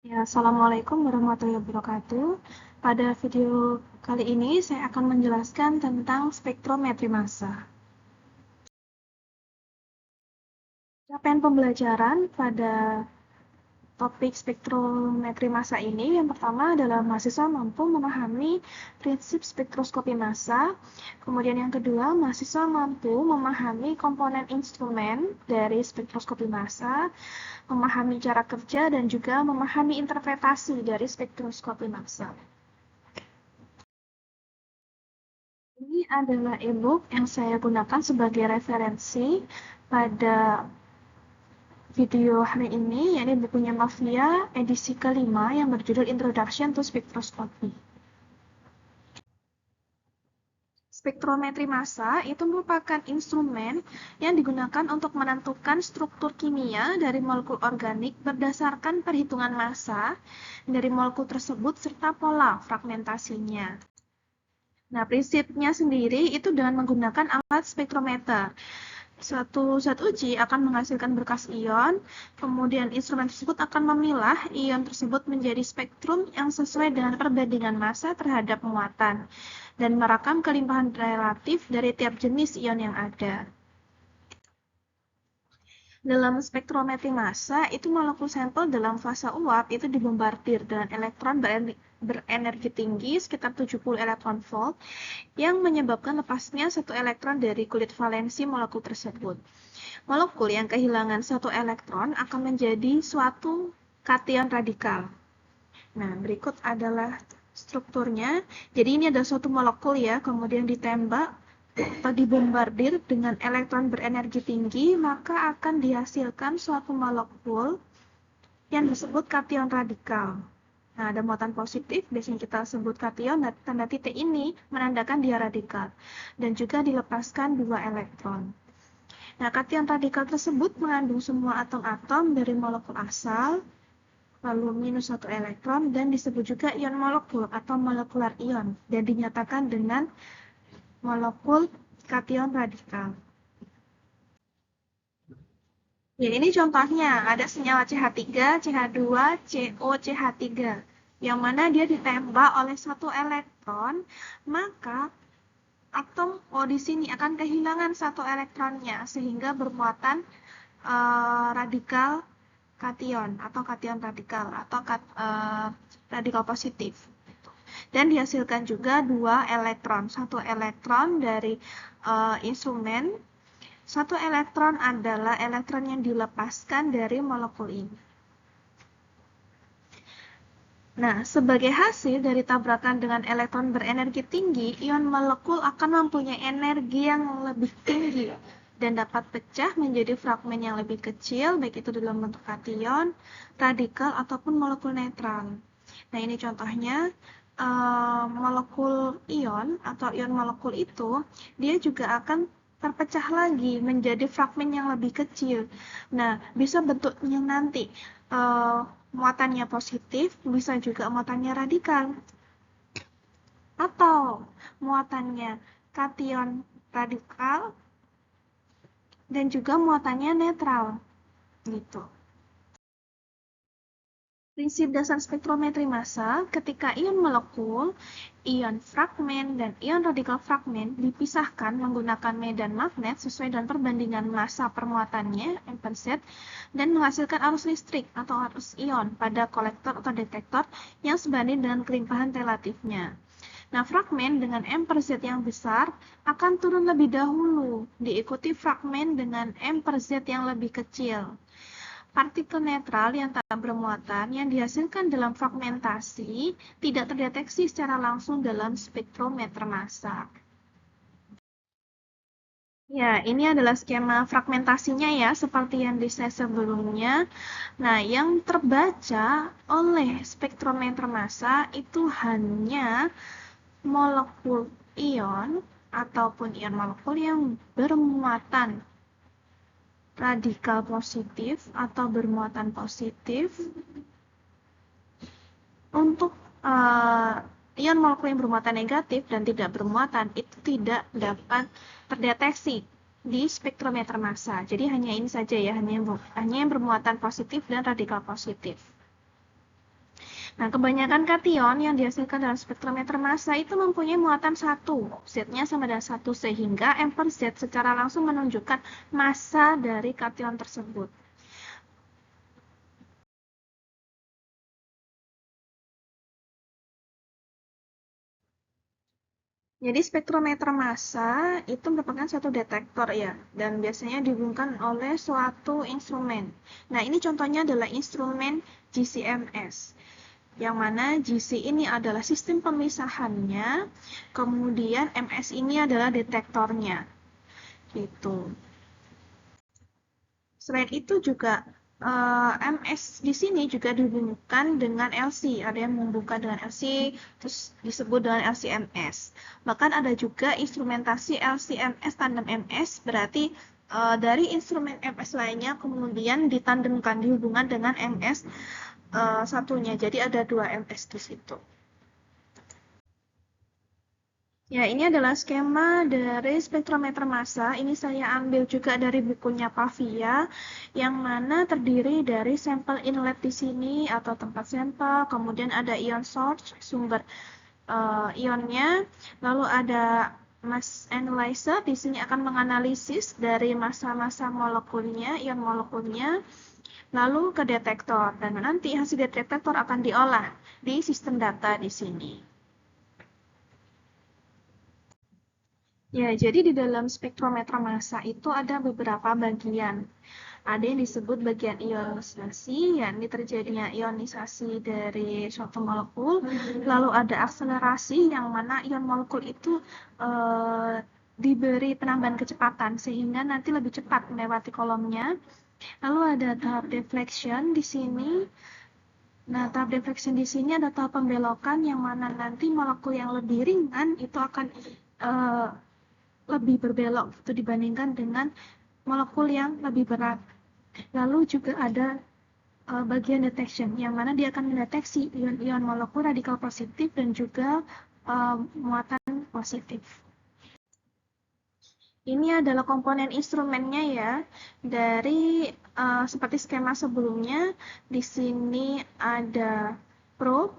Ya, Assalamualaikum warahmatullahi wabarakatuh. Pada video kali ini saya akan menjelaskan tentang spektrometri massa. Capaian pembelajaran pada topik spektrometri massa ini yang pertama adalah mahasiswa mampu memahami prinsip spektroskopi massa. Kemudian yang kedua, mahasiswa mampu memahami komponen instrumen dari spektroskopi massa, memahami cara kerja dan juga memahami interpretasi dari spektroskopi massa. Ini adalah e-book yang saya gunakan sebagai referensi pada video hari ini, yakni bukunya Mafia, edisi kelima yang berjudul Introduction to Spectroscopy. Spektrometri massa itu merupakan instrumen yang digunakan untuk menentukan struktur kimia dari molekul organik berdasarkan perhitungan massa dari molekul tersebut serta pola fragmentasinya. Nah, prinsipnya sendiri itu dengan menggunakan alat spektrometer. Suatu zat uji akan menghasilkan berkas ion, kemudian instrumen tersebut akan memilah ion tersebut menjadi spektrum yang sesuai dengan perbandingan massa terhadap muatan, dan merekam kelimpahan relatif dari tiap jenis ion yang ada. Dalam spektrometri massa, itu molekul sampel dalam fase uap itu dibombardir dengan elektron berenergi tinggi sekitar 70 elektron volt yang menyebabkan lepasnya satu elektron dari kulit valensi molekul tersebut. Molekul yang kehilangan satu elektron akan menjadi suatu kation radikal. Nah, berikut adalah strukturnya. Jadi ini ada suatu molekul ya, kemudian ditembak atau dibombardir dengan elektron berenergi tinggi, maka akan dihasilkan suatu molekul yang disebut kation radikal. Nah, ada muatan positif, biasanya kita sebut kation, dan tanda titik ini menandakan dia radikal. Dan juga dilepaskan 2 elektron. Nah, kation radikal tersebut mengandung semua atom-atom dari molekul asal, lalu minus 1 elektron, dan disebut juga ion molekul atau molekular ion, dan dinyatakan dengan molekul kation radikal. Ya, ini contohnya, ada senyawa CH3, CH2, CO, CH3, yang mana dia ditembak oleh satu elektron, maka atom O di sini akan kehilangan satu elektronnya, sehingga bermuatan radikal kation atau kation radikal atau radikal positif. Dan dihasilkan juga 2 elektron, satu elektron dari instrumen, satu elektron adalah elektron yang dilepaskan dari molekul ini. Nah, sebagai hasil dari tabrakan dengan elektron berenergi tinggi, ion molekul akan mempunyai energi yang lebih tinggi dan dapat pecah menjadi fragmen yang lebih kecil, baik itu dalam bentuk kation, radikal, ataupun molekul netral. Nah, ini contohnya molekul ion atau ion molekul itu, dia juga akan terpecah lagi menjadi fragmen yang lebih kecil. Nah, bisa bentuknya nanti muatannya positif, bisa juga muatannya radikal. Atau muatannya kation radikal dan juga muatannya netral. Gitu. Prinsip dasar spektrometri massa, ketika ion molekul, ion fragmen, dan ion radikal fragmen dipisahkan menggunakan medan magnet sesuai dengan perbandingan massa permuatannya, M/Z, dan menghasilkan arus listrik atau arus ion pada kolektor atau detektor yang sebanding dengan kelimpahan relatifnya. Nah, fragmen dengan M/Z yang besar akan turun lebih dahulu, diikuti fragmen dengan M/Z yang lebih kecil. Partikel netral yang tak bermuatan yang dihasilkan dalam fragmentasi tidak terdeteksi secara langsung dalam spektrometer massa. Ya, ini adalah skema fragmentasinya ya, seperti yang di slide sebelumnya. Nah, yang terbaca oleh spektrometer massa itu hanya molekul ion ataupun ion molekul yang bermuatan radikal positif atau bermuatan positif. Untuk ion molekul yang bermuatan negatif dan tidak bermuatan itu tidak dapat terdeteksi di spektrometer massa. Jadi hanya ini saja ya, hanya yang bermuatan positif dan radikal positif. Nah, kebanyakan kation yang dihasilkan dalam spektrometer massa itu mempunyai muatan 1, Z-nya sama dengan 1, sehingga M per Z secara langsung menunjukkan massa dari kation tersebut. Jadi spektrometer massa itu merupakan suatu detektor ya, dan biasanya dihubungkan oleh suatu instrumen. Nah, ini contohnya adalah instrumen GC-MS, yang mana GC ini adalah sistem pemisahannya, kemudian MS ini adalah detektornya. Gitu. Selain itu juga MS di sini juga dihubungkan dengan LC. Ada yang menghubungkan dengan LC, terus disebut dengan LC-MS. Bahkan ada juga instrumentasi LC-MS tandem MS, berarti dari instrumen MS lainnya kemudian ditandemkan, dihubungkan dengan MS satunya. Jadi ada 2 MS di situ. Ya, ini adalah skema dari spektrometer massa. Ini saya ambil juga dari bukunya Pavia, yang mana terdiri dari sampel inlet di sini atau tempat sampel, kemudian ada ion source, sumber ionnya, lalu ada mass analyzer, di sini akan menganalisis dari massa-massa molekulnya, ion molekulnya, lalu ke detektor, dan nanti hasil detektor akan diolah di sistem data di sini. Ya, jadi di dalam spektrometer massa itu ada beberapa bagian. Ada yang disebut bagian ionisasi, yakni terjadinya ionisasi dari suatu molekul. Lalu ada akselerasi, yang mana ion molekul itu diberi penambahan kecepatan, sehingga nanti lebih cepat melewati kolomnya. Lalu ada tahap deflection di sini. Nah, tahap deflection di sini ada tahap pembelokan, yang mana nanti molekul yang lebih ringan itu akan lebih berbelok itu dibandingkan dengan molekul yang lebih berat. Lalu juga ada bagian detection, yang mana dia akan mendeteksi ion-ion molekul radikal positif dan juga muatan positif. Ini adalah komponen instrumennya ya. Dari seperti skema sebelumnya, di sini ada probe,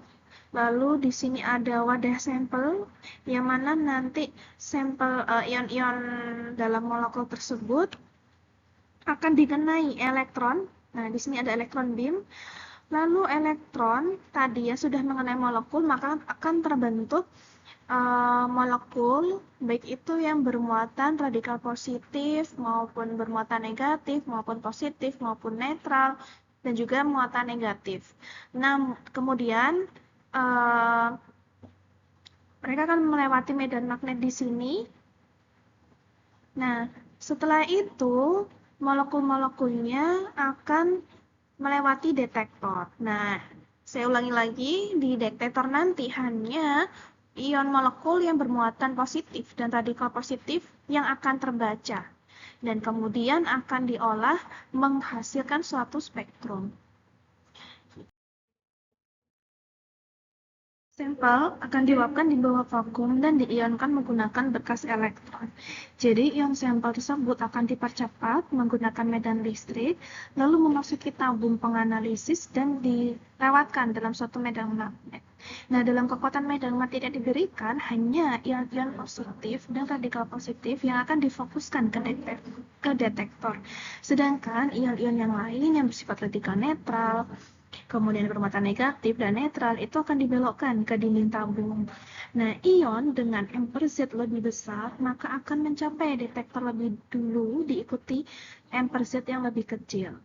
lalu di sini ada wadah sampel, yang mana nanti sampel ion-ion dalam molekul tersebut akan dikenai elektron. Nah, di sini ada elektron beam. Lalu elektron tadi ya sudah mengenai molekul, maka akan terbentuk molekul, baik itu yang bermuatan radikal positif maupun bermuatan negatif, maupun positif maupun netral, dan juga muatan negatif. Nah, kemudian mereka akan melewati medan magnet di sini. Nah, setelah itu molekul-molekulnya akan melewati detektor. Nah, saya ulangi lagi, di detektor nanti hanya ion molekul yang bermuatan positif dan radikal positif yang akan terbaca, dan kemudian akan diolah menghasilkan suatu spektrum. Sampel akan diuapkan di bawah vakum dan diionkan menggunakan berkas elektron. Jadi ion sampel tersebut akan dipercepat menggunakan medan listrik, lalu memasuki tabung penganalisis dan dilewatkan dalam suatu medan magnet. Nah, dalam kekuatan medan magnet tidak diberikan hanya ion-ion positif dan radikal positif yang akan difokuskan ke detektor. Sedangkan ion-ion yang lain yang bersifat radikal netral, kemudian bermuatan negatif dan netral itu akan dibelokkan ke dinding tabung. Nah, ion dengan M per Z lebih besar maka akan mencapai detektor lebih dulu, diikuti M per Z yang lebih kecil.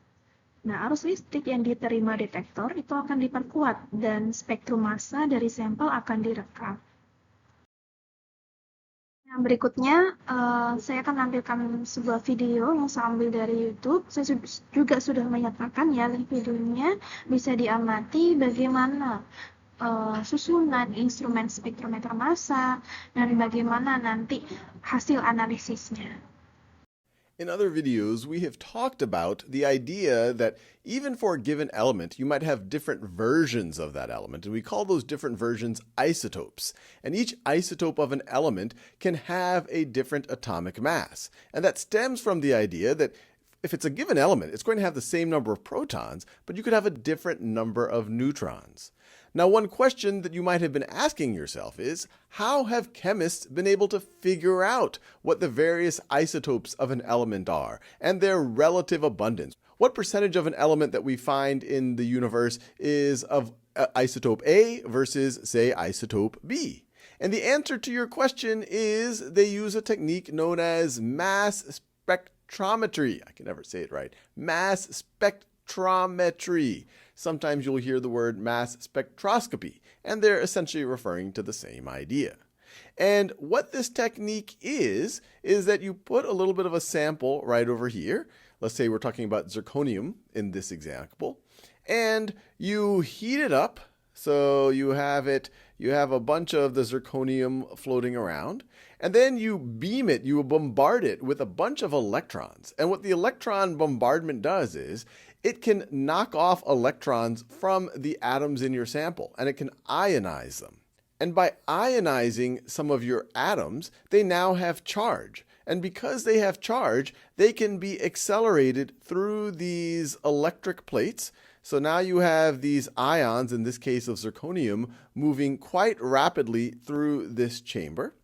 Nah, arus listrik yang diterima detektor itu akan diperkuat dan spektrum massa dari sampel akan direkam. Yang berikutnya, saya akan menampilkan sebuah video yang saya ambil dari YouTube. Saya juga sudah menyatakan ya, link videonya bisa diamati bagaimana susunan instrumen spektrometer massa dan bagaimana nanti hasil analisisnya. In other videos, we have talked about the idea that even for a given element, you might have different versions of that element, and we call those different versions isotopes. And each isotope of an element can have a different atomic mass. And that stems from the idea that if it's a given element, it's going to have the same number of protons, but you could have a different number of neutrons. Now, one question that you might have been asking yourself is, how have chemists been able to figure out what the various isotopes of an element are and their relative abundance? What percentage of an element that we find in the universe is of isotope A versus, say, isotope B? And the answer to your question is they use a technique known as mass spectrometry. I can never say it right. Mass spectrometry. Sometimes you'll hear the word mass spectroscopy, and they're essentially referring to the same idea. And what this technique is that you put a little bit of a sample right over here. Let's say we're talking about zirconium in this example, and you heat it up. So you have a bunch of the zirconium floating around, and then you beam it, you bombard it with a bunch of electrons. And what the electron bombardment does is it can knock off electrons from the atoms in your sample, and it can ionize them. And by ionizing some of your atoms, they now have charge. And because they have charge, they can be accelerated through these electric plates. So now you have these ions, in this case of zirconium, moving quite rapidly through this chamber.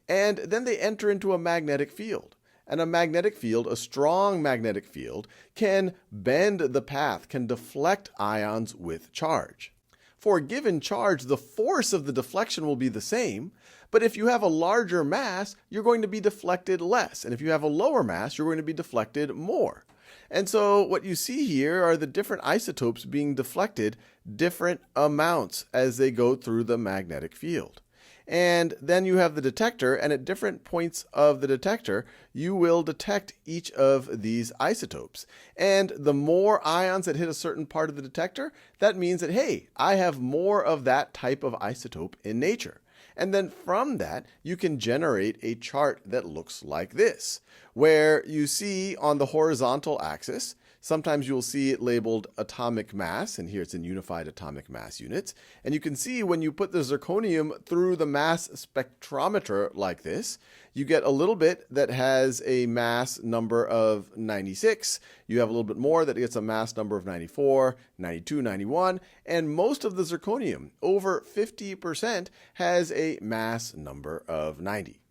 And then they enter into a magnetic field. And a magnetic field, a strong magnetic field, can bend the path, can deflect ions with charge. For a given charge, the force of the deflection will be the same, but if you have a larger mass, you're going to be deflected less. And if you have a lower mass, you're going to be deflected more. And so what you see here are the different isotopes being deflected different amounts as they go through the magnetic field. And then you have the detector, and at different points of the detector, you will detect each of these isotopes. And the more ions that hit a certain part of the detector, that means that, hey, I have more of that type of isotope in nature. And then from that, you can generate a chart that looks like this, where you see on the horizontal axis, sometimes you'll see it labeled atomic mass, and here it's in unified atomic mass units. And you can see when you put the zirconium through the mass spectrometer like this, you get a little bit that has a mass number of 96. You have a little bit more that gets a mass number of 94, 92, 91. And most of the zirconium, over 50%, has a mass number of 90.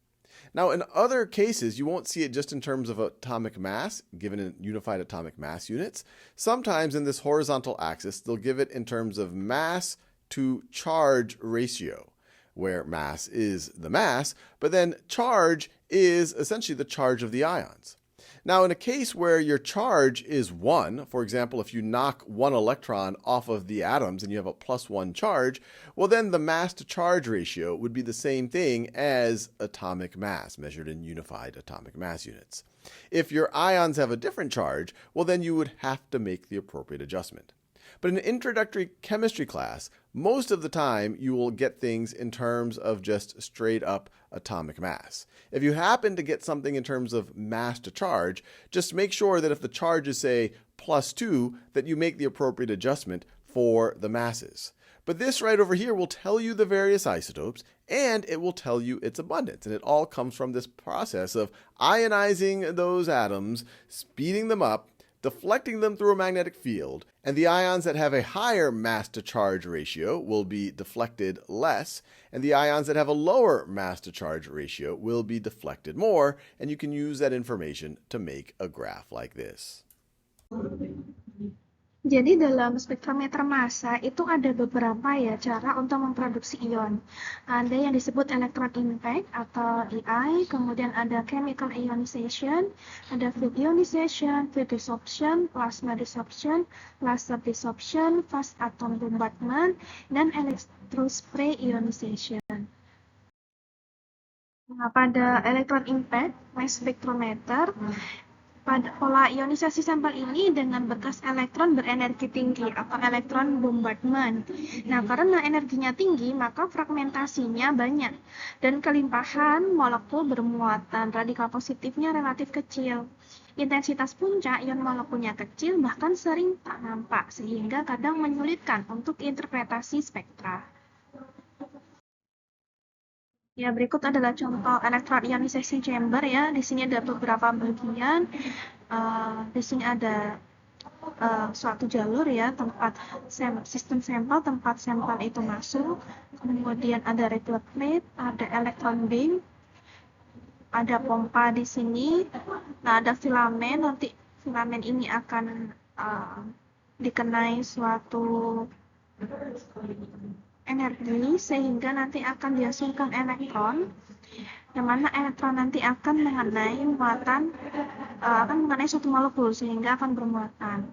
Now, in other cases, you won't see it just in terms of atomic mass, given in unified atomic mass units. Sometimes in this horizontal axis, they'll give it in terms of mass to charge ratio, where mass is the mass, but then charge is essentially the charge of the ions. Now, in a case where your charge is 1, for example, if you knock one electron off of the atoms and you have a +1 charge, well, then the mass to charge ratio would be the same thing as atomic mass, measured in unified atomic mass units. If your ions have a different charge, well, then you would have to make the appropriate adjustment. But in an introductory chemistry class, most of the time you will get things in terms of just straight up atomic mass. If you happen to get something in terms of mass to charge, just make sure that if the charge is, say, +2, that you make the appropriate adjustment for the masses. But this right over here will tell you the various isotopes, and it will tell you its abundance. And it all comes from this process of ionizing those atoms, speeding them up, deflecting them through a magnetic field, and the ions that have a higher mass to charge ratio will be deflected less, and the ions that have a lower mass to charge ratio will be deflected more, and you can use that information to make a graph like this. Jadi dalam spektrometer massa itu ada beberapa ya cara untuk memproduksi ion. Ada yang disebut electron impact atau EI, kemudian ada chemical ionization, ada field ionization, field desorption, plasma desorption, laser desorption, fast atom bombardment, dan electrospray ionization. Nah, pada electron impact mass spectrometer, pada pola ionisasi sampel ini dengan berkas elektron berenergi tinggi atau elektron bombardment. Nah, karena energinya tinggi, maka fragmentasinya banyak dan kelimpahan molekul bermuatan radikal positifnya relatif kecil. Intensitas puncak ion molekulnya kecil, bahkan sering tak nampak, sehingga kadang menyulitkan untuk interpretasi spektra. Ya, berikut adalah contoh electron ionization chamber ya. Di sini ada beberapa bagian. Di sini ada suatu jalur ya, tempat sistem sampel, tempat sampel itu masuk, kemudian ada regular plate, ada electron beam, ada pompa di sini, nah ada filamen, nanti filamen ini akan dikenai suatu energi sehingga nanti akan dihasilkan elektron, yang mana elektron nanti akan mengenai suatu molekul sehingga akan bermuatan.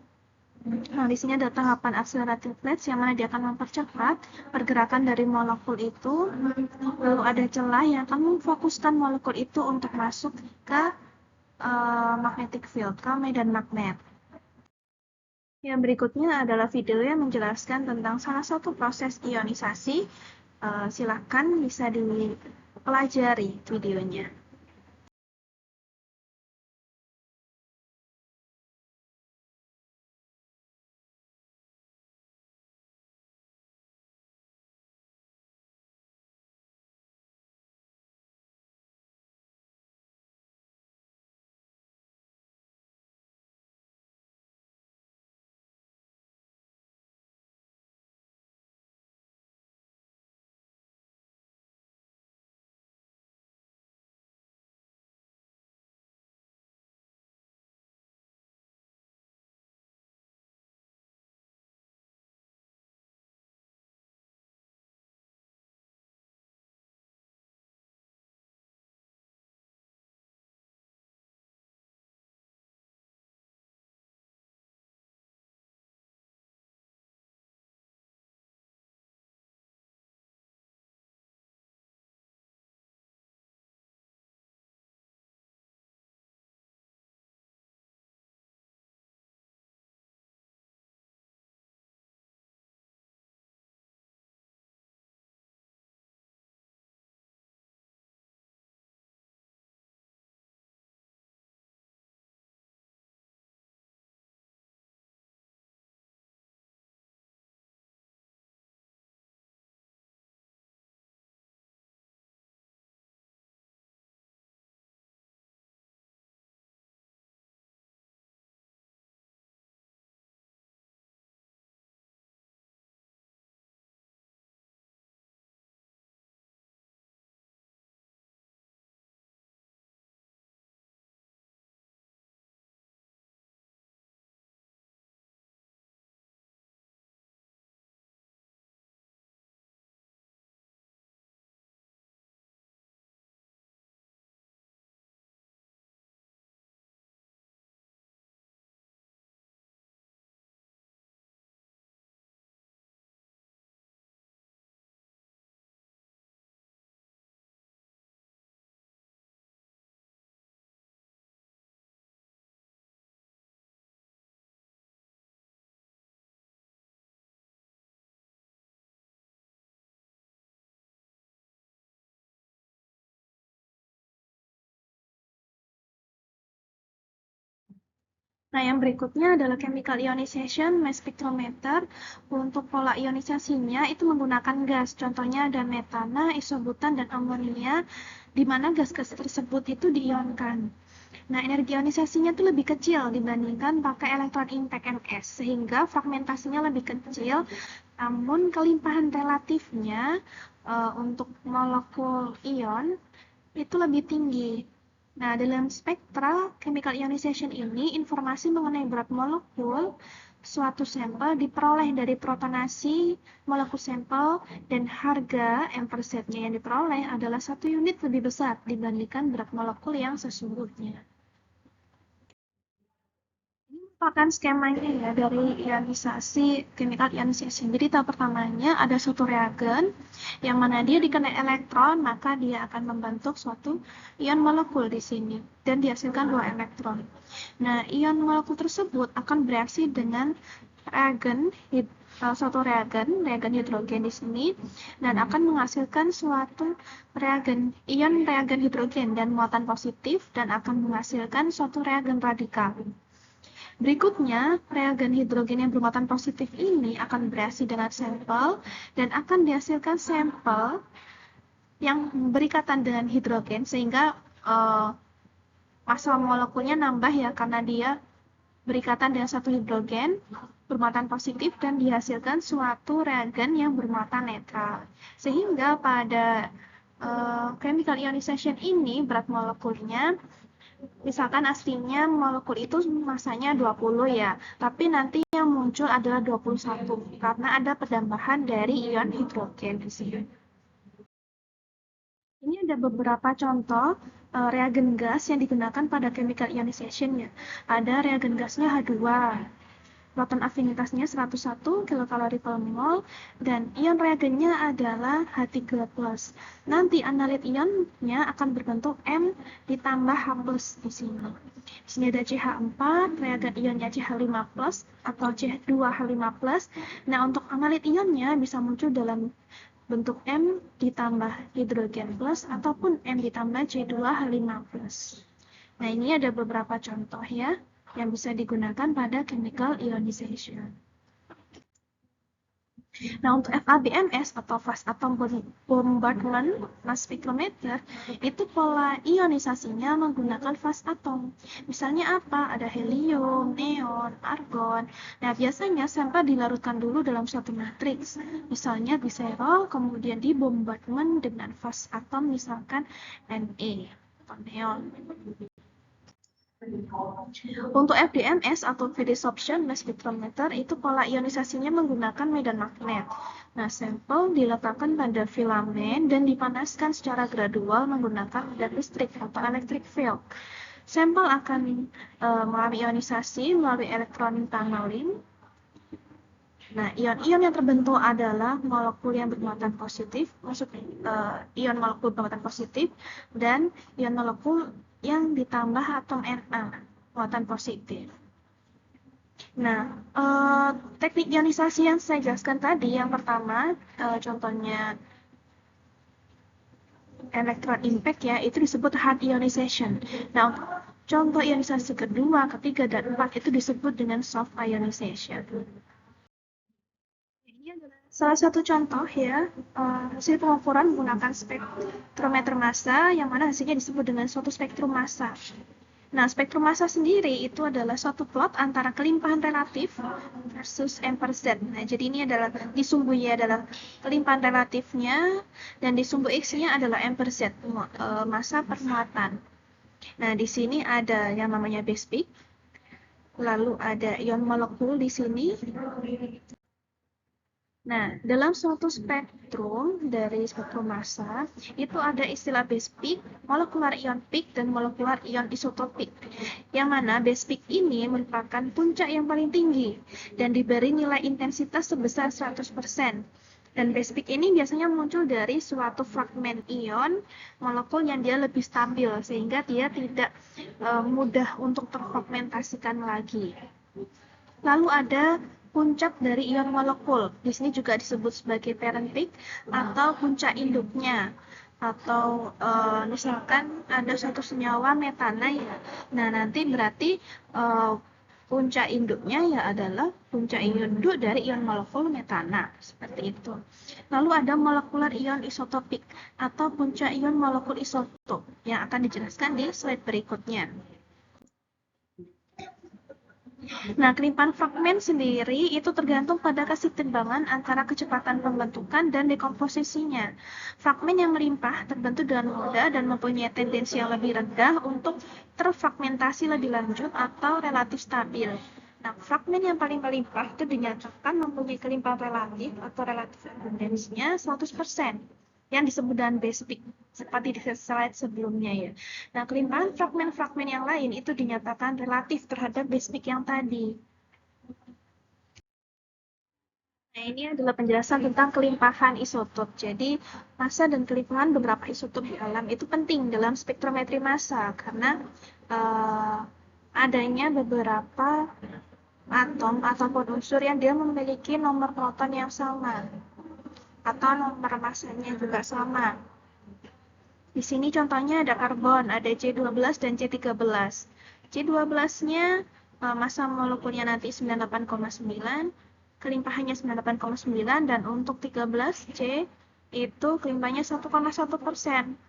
Nah, di sini ada tahapan accelerating plates yang mana dia akan mempercepat pergerakan dari molekul itu. Lalu ada celah yang akan memfokuskan molekul itu untuk masuk ke magnetic field, ke medan magnet. Yang berikutnya adalah video yang menjelaskan tentang salah satu proses ionisasi. Silakan bisa dipelajari videonya. Nah, yang berikutnya adalah chemical ionization mass spectrometer. Untuk pola ionisasinya itu menggunakan gas. Contohnya ada metana, isobutan, dan amonia, di mana gas-gas tersebut itu diionkan. Nah, energi ionisasinya itu lebih kecil dibandingkan pakai elektron impact MS, sehingga fragmentasinya lebih kecil, namun kelimpahan relatifnya untuk molekul ion itu lebih tinggi. Nah, dalam spektra chemical ionization ini, informasi mengenai berat molekul suatu sampel diperoleh dari protonasi molekul sampel, dan harga M/Z-nya yang diperoleh adalah 1 unit lebih besar dibandingkan berat molekul yang sesungguhnya. Ini merupakan skemanya ya dari ionisasi, chemical ionization. Jadi tahap pertamanya ada suatu reagen yang mana dia dikenai elektron, maka dia akan membentuk suatu ion molekul di sini dan dihasilkan 2 elektron. Nah, ion molekul tersebut akan bereaksi dengan suatu reagen hidrogen di sini, dan akan menghasilkan suatu ion reagen hidrogen dan muatan positif, dan akan menghasilkan suatu reagen radikal. Berikutnya, reagen hidrogen yang bermuatan positif ini akan bereaksi dengan sampel dan akan dihasilkan sampel yang berikatan dengan hidrogen, sehingga massa molekulnya nambah ya, karena dia berikatan dengan satu hidrogen bermuatan positif dan dihasilkan suatu reagen yang bermuatan netral. Sehingga pada chemical ionization ini berat molekulnya, misalkan aslinya molekul itu masanya 20 ya, tapi nanti yang muncul adalah 21 karena ada penambahan dari ion hidrogen di sini. Ini ada beberapa contoh reagen gas yang digunakan pada chemical ionization ya. Ada reagen gasnya H2, proton afinitasnya 101 kilokalori per mol, dan ion reagennya adalah H3+. Nanti analit ionnya akan berbentuk M ditambah H+ di sini. Di sini ada CH4, reagen ionnya CH5+ atau C2H5+. Nah, untuk analit ionnya bisa muncul dalam bentuk M ditambah hidrogen plus ataupun M ditambah C2H5+. Nah, ini ada beberapa contoh ya yang bisa digunakan pada chemical ionization. Nah, untuk FABMS atau Fast Atom Bombardment Mass Spectrometer, itu pola ionisasinya menggunakan fast atom. Misalnya apa? Ada helium, neon, argon. Nah, biasanya sampel dilarutkan dulu dalam suatu matriks. Misalnya glycerol, kemudian dibombardment dengan fast atom, misalkan Na atau neon. Untuk FDMS atau Field-Desorption Mass Spectrometer, itu pola ionisasinya menggunakan medan magnet. Nah, sampel diletakkan pada filamen dan dipanaskan secara gradual menggunakan medan listrik atau electric field. Sampel akan mengalami ionisasi melalui elektron tunneling. Nah, ion-ion yang terbentuk adalah molekul yang bermuatan positif, ion molekul bermuatan positif, dan ion molekul yang ditambah atom Na, muatan positif. Nah, teknik ionisasi yang saya jelaskan tadi, yang pertama, contohnya electron impact ya, itu disebut hard ionization. Nah, untuk contoh ionisasi kedua, ketiga, dan empat itu disebut dengan soft ionization. Salah satu contoh ya, hasil pengukuran menggunakan spektrometer massa, yang mana hasilnya disebut dengan suatu spektrum massa. Nah, spektrum massa sendiri itu adalah suatu plot antara kelimpahan relatif versus M/Z. Nah, jadi ini adalah di sumbu Y adalah kelimpahan relatifnya, dan di sumbu X-nya adalah M/Z, massa permuatan. Nah, di sini ada yang namanya base peak, lalu ada ion molekul di sini. Nah, dalam suatu spektrum dari spektrum massa, itu ada istilah base peak, molekular ion peak, dan molekular ion isotopik. Yang mana base peak ini merupakan puncak yang paling tinggi dan diberi nilai intensitas sebesar 100%. Dan base peak ini biasanya muncul dari suatu fragmen ion molekul yang dia lebih stabil, sehingga dia tidak mudah untuk terfragmentasikan lagi. Lalu ada puncak dari ion molekul. Di sini juga disebut sebagai parent peak atau puncak induknya. Atau misalkan ada suatu senyawa metana ya. Nah, nanti berarti puncak induknya ya adalah puncak induk dari ion molekul metana. Seperti itu. Lalu ada molekular ion isotopik atau puncak ion molekul isotop yang akan dijelaskan di slide berikutnya. Nah, kelimpahan fragmen sendiri itu tergantung pada kesetimbangan antara kecepatan pembentukan dan dekomposisinya. Fragmen yang melimpah terbentuk dengan mudah dan mempunyai tendensi yang lebih rendah untuk terfragmentasi lebih lanjut atau relatif stabil. Nah, fragmen yang paling melimpah itu dinyatakan mempunyai kelimpahan relatif atau relatif abundansinya 100%. Yang disebut dengan base peak, seperti di slide sebelumnya ya. Nah, kelimpahan fragmen-fragmen yang lain itu dinyatakan relatif terhadap base peak yang tadi. Nah, ini adalah penjelasan tentang kelimpahan isotop. Jadi, massa dan kelimpahan beberapa isotop di alam itu penting dalam spektrometri massa, karena adanya beberapa atom ataupun unsur yang dia memiliki nomor proton yang sama, atau nomor massanya juga sama. Di sini contohnya ada karbon, ada C12 dan C13. C12-nya massa molekulnya nanti 98,9, kelimpahannya 98,9, dan untuk 13C itu kelimpahannya 1,1%.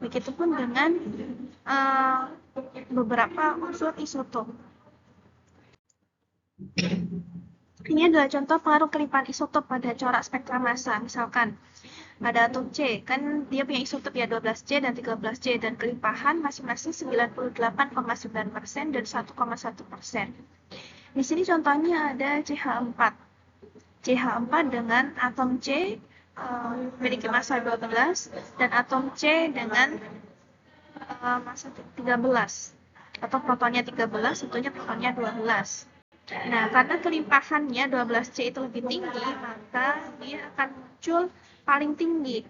Begitupun dengan beberapa unsur isotop. Ini adalah contoh pengaruh kelimpahan isotop pada corak spektra massa. Misalkan pada atom C, kan dia punya isotop ya 12C dan 13C, dan kelimpahan masing-masing 98,9% dan 1,1%. Di sini contohnya ada CH4. CH4 dengan atom C memiliki massa 12 dan atom C dengan massa 13. Atau protonnya 13, satunya protonnya 12. Nah, karena kelimpahannya 12C itu lebih tinggi, maka dia akan muncul paling tinggi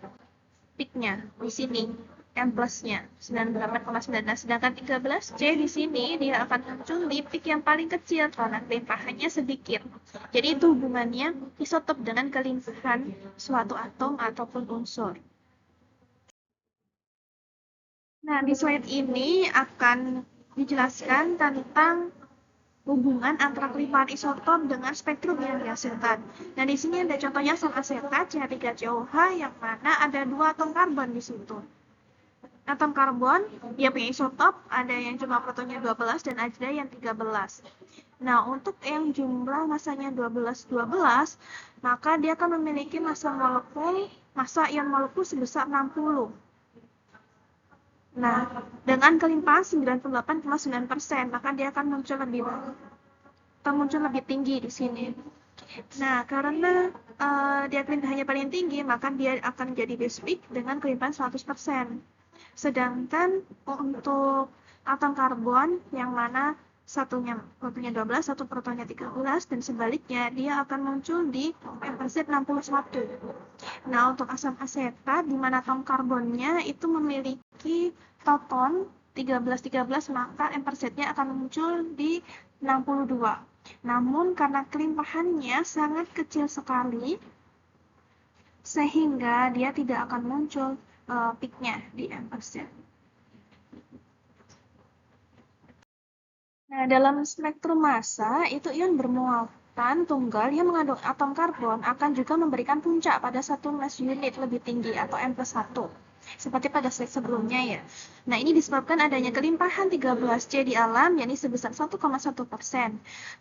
peaknya di sini, M plusnya 98,9. Nah, sedangkan 13C di sini dia akan muncul di peak yang paling kecil karena kelimpahannya sedikit. Jadi itu hubungannya isotop dengan kelimpahan suatu atom ataupun unsur. Nah, di slide ini akan dijelaskan tentang hubungan antara kelimpahan isotop dengan spektrum yang dihasilkan. Nah, di sini ada contohnya asam asetat CH3COH yang mana ada 2 atom karbon di situ. Atom karbon dia punya isotop, ada yang jumlah protonnya 12 dan ada yang 13. Nah, untuk yang jumlah masanya 12, maka dia akan memiliki massa ion molekul sebesar 60. Nah, dengan kelimpahan 98,9%, maka dia akan muncul lebih tinggi di sini. Nah, karena dia kelimpahannya paling tinggi, maka dia akan jadi base peak dengan kelimpahan 100%. Sedangkan untuk atom karbon yang mana satunya protonnya 12, satu protonnya 13, dan sebaliknya dia akan muncul di M-Z 61. Nah, untuk asam asetat di mana atom karbonnya itu memiliki proton 13, maka M-Z-nya akan muncul di 62. Namun karena kelimpahannya sangat kecil sekali, sehingga dia tidak akan muncul peak-nya di M-Z. Nah, dalam spektrum massa, itu ion bermuatan tunggal yang mengandung atom karbon akan juga memberikan puncak pada satu mass unit lebih tinggi atau M+1. Seperti pada slide sebelumnya ya. Nah, ini disebabkan adanya kelimpahan 13C di alam, yakni sebesar 1,1%.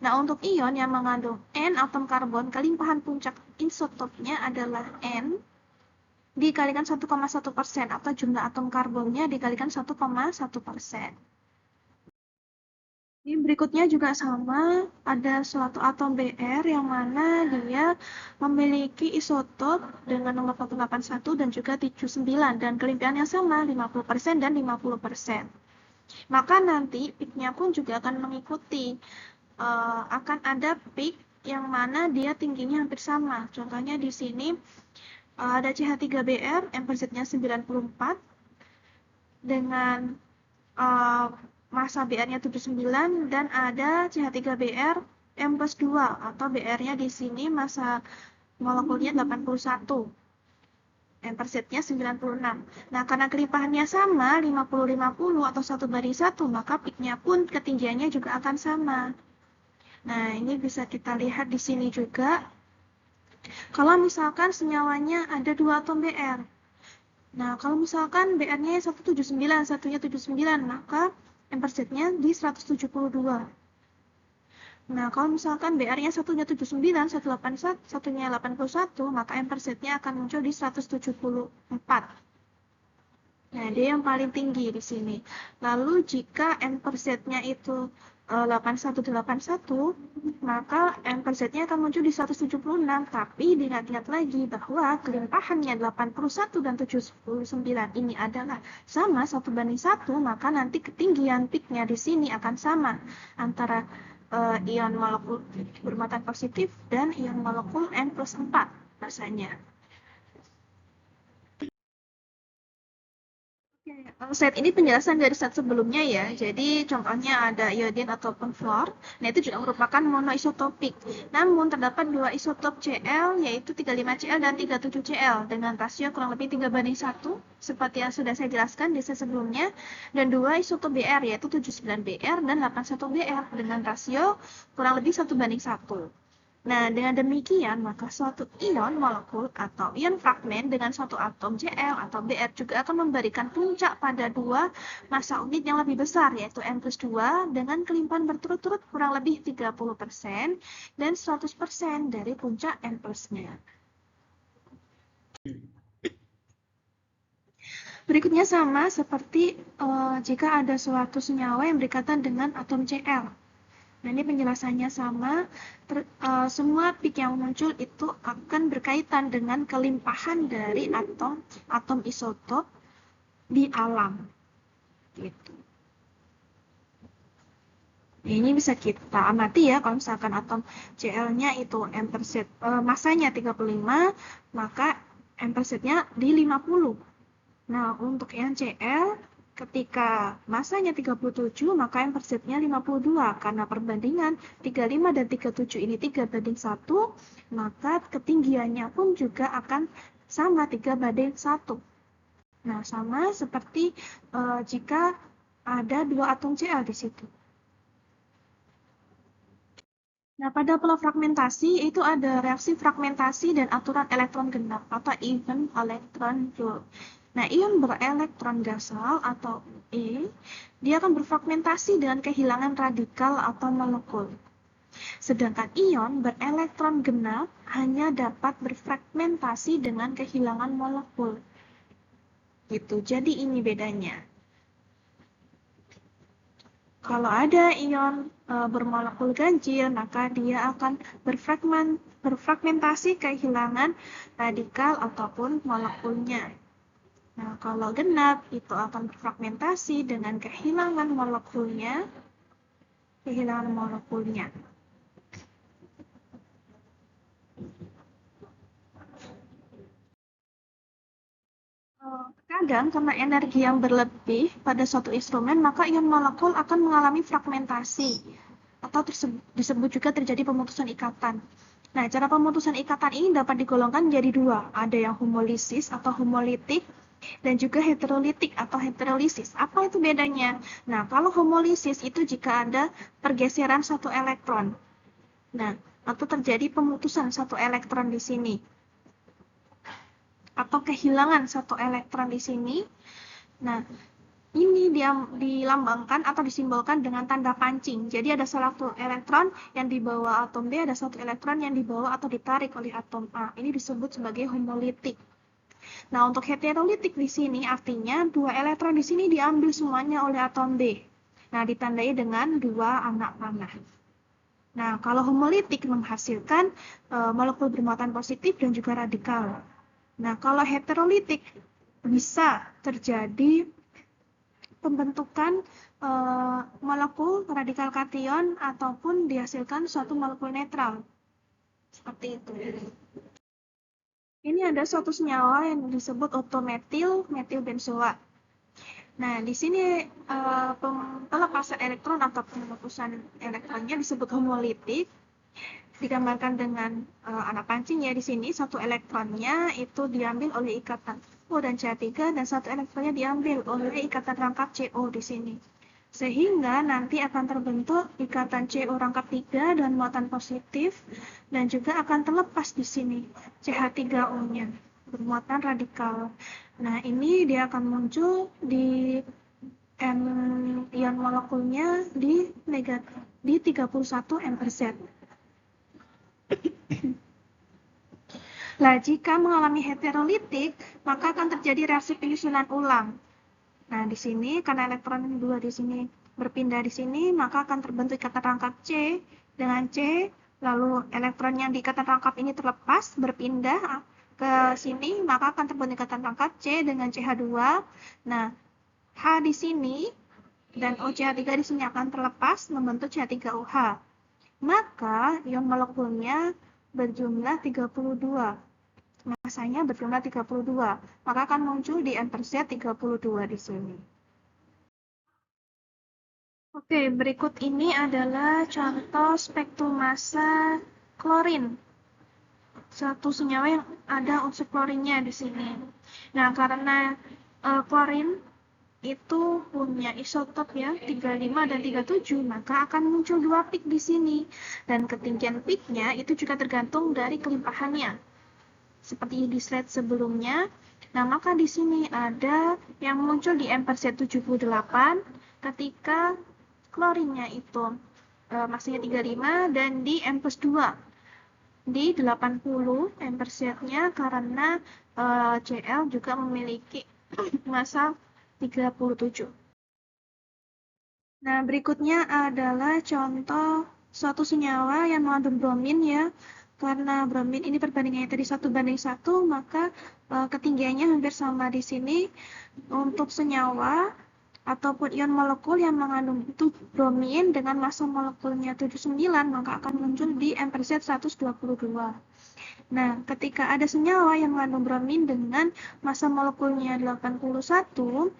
Nah, untuk ion yang mengandung N atom karbon, kelimpahan puncak isotopnya adalah N dikalikan 1,1% atau jumlah atom karbonnya dikalikan 1,1%. Ini berikutnya juga sama, ada suatu atom Br yang mana dia memiliki isotop dengan nomor 181 dan juga 79 dan kelimpahan yang sama 50% dan 50%. Maka nanti peaknya pun juga akan mengikuti, akan ada peak yang mana dia tingginya hampir sama. Contohnya di sini ada CH3Br, M-Z-nya 94 dengan massa Br-nya 79 dan ada CH3Br M+2 atau Br-nya di sini massa molekulnya 81. M/Z-nya 96. Nah, karena kelimpahannya sama 50-50 atau 1:1, maka peak-nya pun ketinggiannya juga akan sama. Nah, ini bisa kita lihat di sini juga. Kalau misalkan senyawanya ada 2 atom Br. Nah, kalau misalkan Br-nya 179, satunya 79, maka M/Z-nya di 172. Nah, kalau misalkan Br-nya satunya 79, 181, satunya 81, maka M/Z-nya akan muncul di 174. Nah, dia yang paling tinggi di sini. Lalu jika M/Z-nya itu 8181, maka M/Z-nya akan muncul di 176. Tapi diingat-ingat lagi bahwa kelimpahannya 81 dan 79 ini adalah sama 1:1, maka nanti ketinggian peak-nya di sini akan sama antara ion molekul bermuatan positif dan ion molekul N+4 rasanya. Slide ini penjelasan dari slide sebelumnya ya. Jadi contohnya ada iodin ataupun fluor. Nah, itu juga merupakan monoisotopik. Namun terdapat 2 isotop Cl yaitu 35Cl dan 37Cl dengan rasio kurang lebih 3:1 seperti yang sudah saya jelaskan di slide sebelumnya, dan 2 isotop Br yaitu 79Br dan 81Br dengan rasio kurang lebih 1:1. Nah, dengan demikian, maka suatu ion molekul atau ion fragmen dengan suatu atom Cl atau Br juga akan memberikan puncak pada dua massa unit yang lebih besar, yaitu N+2 dengan kelimpahan berturut-turut kurang lebih 30% dan 100% dari puncak N+-nya. Berikutnya sama seperti jika ada suatu senyawa yang berkaitan dengan atom Cl. Nah, ini penjelasannya sama. Semua peak yang muncul itu akan berkaitan dengan kelimpahan dari atom isotop di alam. Gitu. Nah, ini bisa kita amati ya, kalau misalkan atom Cl-nya itu masanya 35, maka M/Z-nya di 50. Nah, untuk yang Cl, ketika masanya 37, maka M/Z-nya 52. Karena perbandingan 35 dan 37 ini 3:1, maka ketinggiannya pun juga akan sama 3:1. Nah, sama seperti jika ada dua atom Cl di situ. Nah, pada pola fragmentasi itu ada reaksi fragmentasi dan aturan elektron genap atau even electron flow. Nah, ion berelektron gasal atau E, dia akan berfragmentasi dengan kehilangan radikal atau molekul. Sedangkan ion berelektron genap hanya dapat berfragmentasi dengan kehilangan molekul. Gitu. Jadi ini bedanya. Kalau ada ion bermolekul ganjil, maka dia akan berfragmentasi kehilangan radikal ataupun molekulnya. Nah, kalau genap itu akan berfragmentasi dengan kehilangan molekulnya. Kadang karena energi yang berlebih pada suatu instrumen, maka ion molekul akan mengalami fragmentasi atau disebut juga terjadi pemutusan ikatan. Nah, cara pemutusan ikatan ini dapat digolongkan jadi dua. Ada yang homolisis atau homolitik dan juga heterolitik atau heterolisis. Apa itu bedanya? Nah, kalau homolisis itu jika ada pergeseran satu elektron. Nah, atau terjadi pemutusan satu elektron di sini. Atau kehilangan satu elektron di sini. Nah, ini dia dilambangkan atau disimbolkan dengan tanda pancing. Jadi ada satu elektron yang dibawa atom B, ada satu elektron yang dibawa atau ditarik oleh atom A. Ini disebut sebagai homolitik. Nah, untuk heterolitik di sini artinya dua elektron di sini diambil semuanya oleh atom B. Nah, ditandai dengan dua anak panah. Nah, kalau homolitik menghasilkan molekul bermuatan positif dan juga radikal. Nah, kalau heterolitik bisa terjadi pembentukan molekul radikal kation ataupun dihasilkan suatu molekul netral. Seperti itu. Ini ada suatu senyawa yang disebut oktometil metilbenzoat. Nah, di sini pelepasan elektron atau pemutusan elektronnya disebut homolitik. Digambarkan dengan anak pancing ya di sini, satu elektronnya itu diambil oleh ikatan O dan CH3 dan satu elektronnya diambil oleh ikatan rangkap CO di sini. Sehingga nanti akan terbentuk ikatan CO rangkap 3 dan muatan positif dan juga akan terlepas di sini CH3O-nya bermuatan radikal. Nah, ini dia akan muncul di ion molekulnya di 31 M/Z. Nah, jika mengalami heterolitik, maka akan terjadi reaksi penyusunan ulang. Nah, di sini karena elektron 2 di sini berpindah di sini, maka akan terbentuk ikatan rangkap C dengan C, lalu elektron yang di ikatan rangkap ini terlepas berpindah ke sini, maka akan terbentuk ikatan rangkap C dengan CH2. Nah, H di sini dan OCH3 di sini akan terlepas membentuk CH3OH. Maka ion molekulnya berjumlah 32. Masanya berjumlah 32. Maka akan muncul di M/Z 32 di sini. Oke, berikut ini adalah contoh spektrum massa klorin. Satu senyawa yang ada unsur klorinnya di sini. Nah, karena klorin itu punya isotop ya 35 dan 37, maka akan muncul dua peak di sini. Dan ketinggian peaknya itu juga tergantung dari kelimpahannya. Seperti di slide sebelumnya. Nah, maka di sini ada yang muncul di M/Z78 ketika klorinnya itu masanya 35 dan di M+2 di 80 M/Z-nya karena Cl juga memiliki massa 37. Nah, berikutnya adalah contoh suatu senyawa yang mengandung bromin ya. Karena bromin ini perbandingannya tadi 1:1, maka ketinggiannya hampir sama di sini. Untuk senyawa ataupun ion molekul yang mengandung itu bromin dengan massa molekulnya 79, maka akan muncul di M/Z 122. Nah, ketika ada senyawa yang mengandung bromin dengan massa molekulnya 81,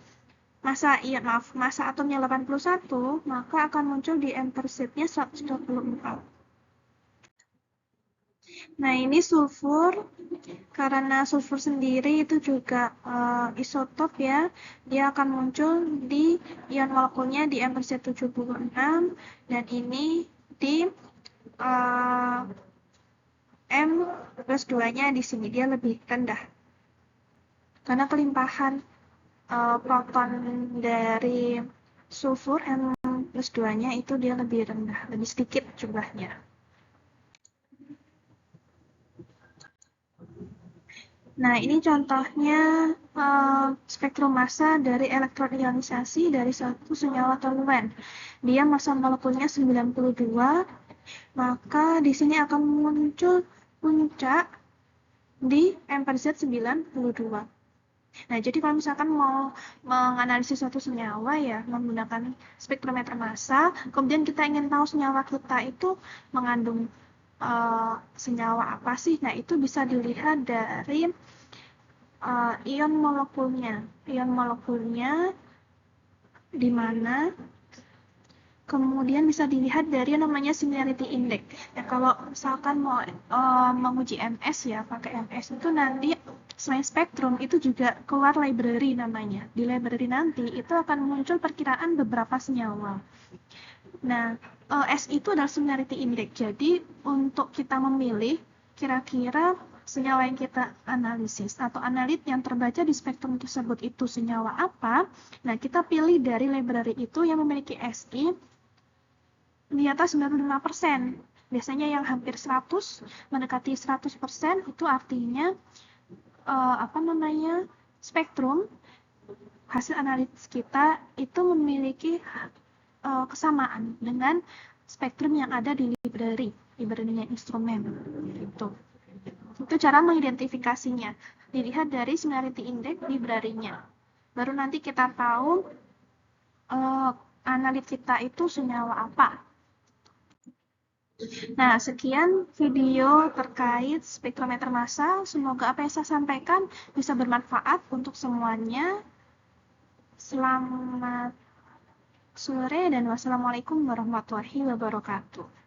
massa atomnya 81, maka akan muncul di M/Z-nya 124. Nah, ini sulfur. Karena sulfur sendiri itu juga isotop ya. Dia akan muncul di ion molekulnya di M/Z76 dan ini di M+2-nya di sini dia lebih rendah. Karena kelimpahan proton dari sulfur M+2-nya itu dia lebih rendah, lebih sedikit jumlahnya. Nah, ini contohnya spektrum massa dari elektron ionisasi dari satu senyawa toluen. Dia massa molekulnya 92, maka di sini akan muncul puncak di M/Z92. Nah, jadi kalau misalkan mau menganalisis suatu senyawa ya menggunakan spektrometer massa, kemudian kita ingin tahu senyawa kita itu mengandung senyawa apa sih? Nah, itu bisa dilihat dari ion molekulnya. Ion molekulnya di mana? Kemudian bisa dilihat dari namanya similarity index. Ya, kalau misalkan mau menguji MS ya, pakai MS itu nanti selain spektrum itu juga keluar library namanya. Di library nanti itu akan muncul perkiraan beberapa senyawa. Nah, S itu adalah similarity index. Jadi untuk kita memilih kira-kira senyawa yang kita analisis atau analit yang terbaca di spektrum tersebut itu senyawa apa. Nah, kita pilih dari library itu yang memiliki SI di atas 95%. Biasanya yang hampir 100, mendekati 100% itu artinya spektrum hasil analisis kita itu memiliki kesamaan dengan spektrum yang ada di library-nya instrumen. Itu cara mengidentifikasinya. Dilihat dari similarity index library-nya. Baru nanti kita tahu analit kita itu senyawa apa. Nah, sekian video terkait spektrometer massa. Semoga apa yang saya sampaikan bisa bermanfaat untuk semuanya. Selamat sore dan wassalamualaikum warahmatullahi wabarakatuh.